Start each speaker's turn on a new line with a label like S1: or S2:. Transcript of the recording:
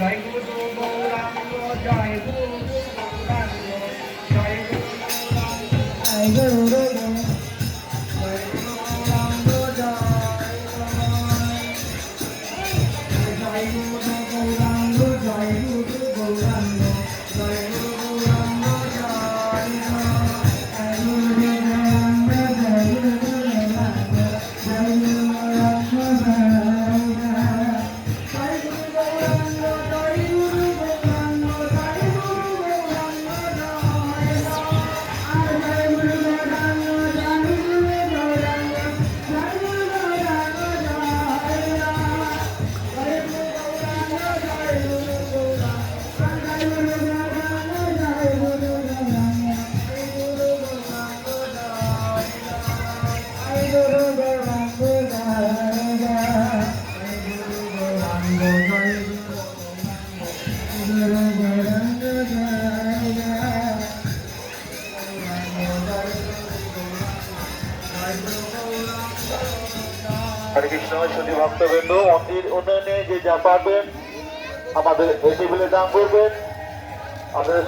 S1: জয় গুরু গৌরাঙ্গ জয় গুরু গৌরাঙ্গ জয় গুরু গৌরাঙ্গ জয় গুরু গৌরাঙ্গ জয় গুরু গৌরাঙ্গ জয় গুরু গৌরাঙ্গ জয় গুরু গৌরাঙ্গ
S2: হরে কৃষ্ণ। সুধী ভক্তবৃন্দ, মন্দির উন্নয়নে যে যা পারবেন আমাদের এই টেবিলে দান করবেন। আপনাদের